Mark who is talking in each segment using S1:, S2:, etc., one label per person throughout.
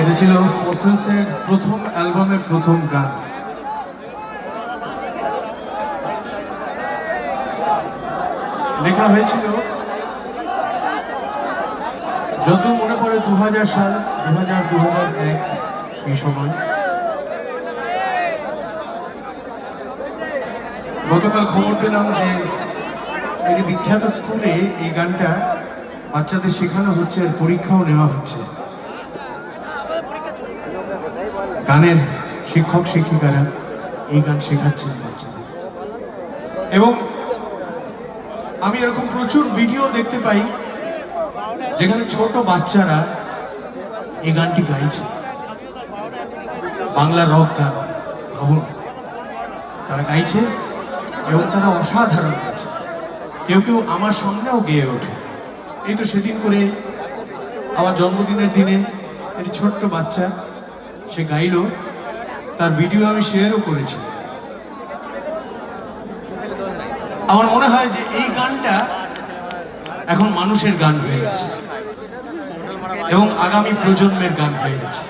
S1: এটা ছিল ফসিলসের প্রথম অ্যালবামের প্রথম গান। লেখা হয়েছিল যত মনে পড়ে 2000 সাল, 2001 সেই সময়। গতকাল খবর পেলাম যে এই বিখ্যাত স্কুলে এই গানটা বাচ্চাদের শেখানো হচ্ছে, আর পরীক্ষাও নেওয়া হচ্ছে। গানের শিক্ষক শিক্ষিকারা এই গান শেখাচ্ছেন বাচ্চাদের। এবং আমি এরকম প্রচুর ভিডিও দেখতে পাই যেখানে ছোট বাচ্চারা এই গানটি গাইছে। বাংলা রক গান, ভাবুন, তারা গাইছে এবং তারা অসাধারণ গাইছে। কেউ কেউ আমার সামনেও গেয়ে ওঠে। এই তো সেদিন করে আমার জন্মদিনের দিনে একটি ছোট্ট বাচ্চা সে গাইল, তার ভিডিও আমি শেয়ারও করেছি। আমার মনে হয় যে এই গানটা এখন মানুষের গান হয়ে গেছে এবং আগামী প্রজন্মের গান হয়ে গেছে।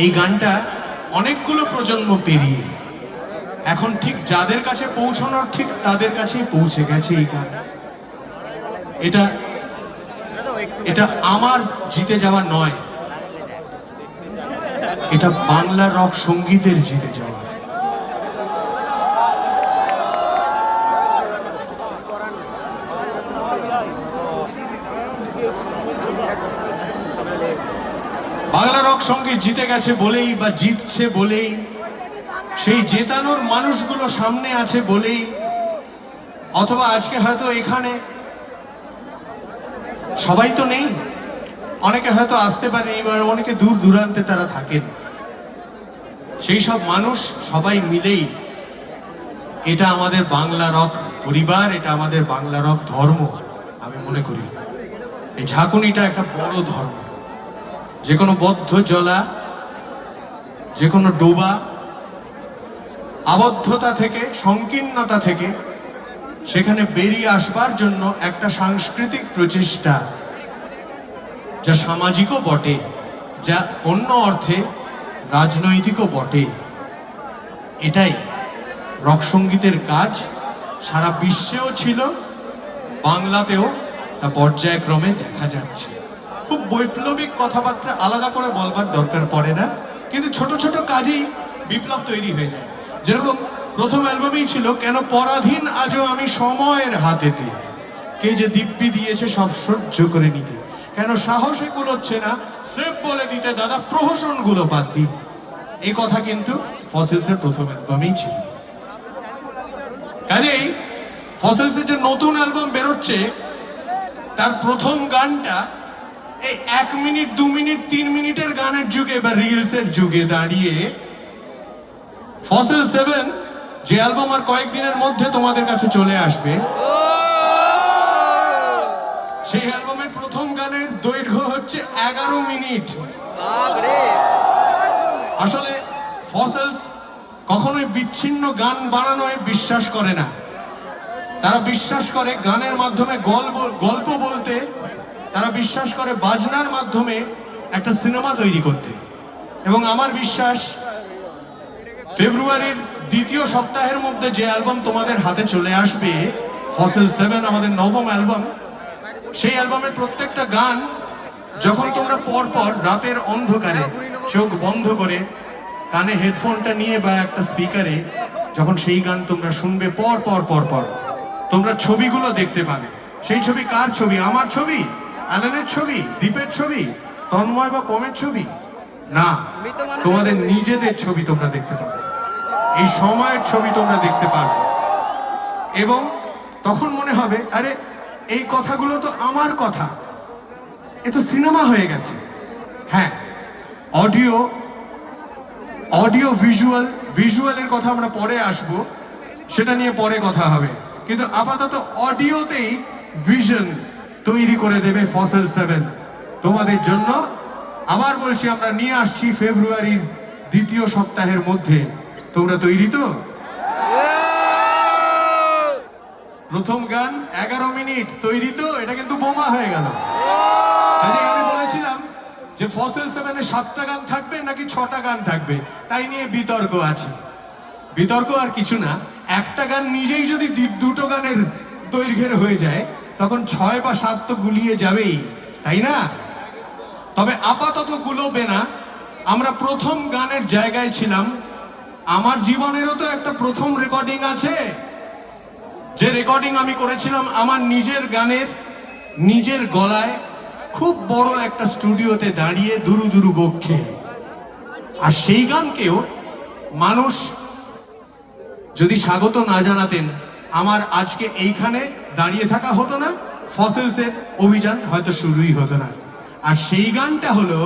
S1: এই গানটা অনেকগুলো প্রজন্ম পেরিয়ে এখন ঠিক যাদের কাছে পৌঁছানোর ঠিক তাদের কাছেই পৌঁছে গেছে এই গান। এটা আমার জিতে যাওয়া নয়, এটা বাংলা রক সঙ্গীতের জিতে যাওয়া। বাংলা রক সঙ্গীত জিতে গেছে বলেই বা জিতছে বলেই, সেই জেতানোর মানুষগুলো সামনে আছে বলেই, অথবা আজকে হয়তো এখানে সবাই তো নেই, অনেকে হয়তো আসতে পারে, এবার অনেকে দূর দূরান্তে তারা থাকেন, সেই সব মানুষ সবাই মিলেই এটা আমাদের বাংলা রক পরিবার, এটা আমাদের বাংলা রক ধর্ম। আমি মনে করি এই ঝাঁকুনিটা একটা বড় ধর্ম। যে কোনো বদ্ধ জলা, যে কোনো ডোবা, আবদ্ধতা থেকে, সংকীর্ণতা থেকে সেখানে বেরিয়ে আসবার জন্য একটা সাংস্কৃতিক প্রচেষ্টা, যা সামাজিকও বটে, যা অন্য অর্থে রাজনৈতিকও বটে। এটাই রক সঙ্গীতের কাজ। সারা বিশ্বেও ছিল, বাংলাতেও তা পর্যায়ক্রমে দেখা যাচ্ছে। খুব বৈপ্লবিক কথাবার্তা আলাদা করে বলবার দরকার পড়ে না, কিন্তু ছোট ছোট কাজেই বিপ্লব তৈরি হয়ে যায়। যেরকম প্রথম অ্যালবামেই ছিল কেন পরাধীন আজও আমি সময়ের হাতেতে, কে যে দিব্যি দিয়েছে সব সহ্য করে নিতে, কেন সাহসে কুলোচ্ছে না সেফ বলে দিতে দাদা প্রহসনগুলো বাদ দিন। এই কথা কিন্তু ফসিলসের প্রথম অ্যালবামেই ছিল। কাজেই ফসিলসের যে নতুন অ্যালবাম বেরোচ্ছে তার প্রথম গানটা এই 1 মিনিট 2 মিনিট 3 মিনিটের গানের যুগে বা রিলসের যুগে দাঁড়িয়ে ফসিল 7 যে অ্যালবাম আর কয়েকদিনের মধ্যে তোমাদের কাছে চলে আসবে, সেই অ্যালবামের প্রথম গানের দৈর্ঘ্য হচ্ছে 11 মিনিট। আসলে ফসিলস কখনোই বিচ্ছিন্ন গান বানানোয় বিশ্বাস করে না। তারা বিশ্বাস করে গানের মাধ্যমে গল্প বলতে, তারা বিশ্বাস করে বাজনার মাধ্যমে একটা সিনেমা তৈরি করতে। এবং আমার বিশ্বাস ফেব্রুয়ারির দ্বিতীয় সপ্তাহের মধ্যে যে অ্যালবাম তোমাদের হাতে চলে আসবে, ফসিল 7 আমাদের নবম অ্যালবাম, সেই অ্যালবামের প্রত্যেকটা গান যখন তোমরা পরপর রাতের অন্ধকারে চোখ বন্ধ করে কানে হেডফোনটা নিয়ে বা একটা স্পিকারে যখন সেই গান তোমরা শুনবে, পর পর পর পর তোমরা ছবিগুলো দেখতে পাবে। সেই ছবি কার ছবি? আমার ছবি, অ্যালেনের ছবি, দীপের ছবি, তন্ময় বা পমের ছবি না, তোমাদের নিজেদের ছবি তোমরা দেখতে পাবে, এই সময়ের ছবি তোমরা দেখতে পাবে। এবং তখন মনে হবে আরে এই কথাগুলো তো আমার কথা, এ তো সিনেমা হয়ে গেছে। হ্যাঁ, অডিও ভিজুয়ালের কথা আমরা পরে আসব, সেটা নিয়ে পরে কথা হবে, কিন্তু আপাতত অডিওতেই ভিশন তৈরি করে দেবে ফসিল 7 তোমাদের জন্য। আবার বলছি, আমরা নিয়ে আসছি ফেব্রুয়ারির দ্বিতীয় সপ্তাহের মধ্যে। তোমরা তৈরি তো? প্রথম গান 11 মিনিট, তৈরি তো? এটা কিন্তু বোমা হয়ে গেল। আমি বলেছিলাম যে ফসিল 7-এ 7টা গান থাকবে নাকি 6টা গান থাকবে, তাই নিয়ে বিতর্ক আছে। বিতর্ক আর কিছু না, একটা গান নিজেই যদি দুটো গানের দৈর্ঘ্যের হয়ে যায়, তখন 6 বা 7 তো গুলিয়ে যাবেই, তাই না? তবে আপাতত গুলোবে না, আমরা প্রথম গানের জায়গায় ছিলাম। আমার জীবনেরও তো একটা প্রথম রেকর্ডিং আছে, যে রেকর্ডিং আমি করেছিলাম আমার নিজের গানের, নিজের গলায়, খুব বড় একটা স্টুডিওতে দাঁড়িয়ে দুরু দুরু বক্ষে। আর সেই গানকেও মানুষ যদি স্বাগত না জানাতেন, আমার আজকে এইখানে দাঁড়িয়ে থাকা হতো না, ফসিলসের অভিযান হয়তো শুরুই হতো না। আর সেই গানটা হলো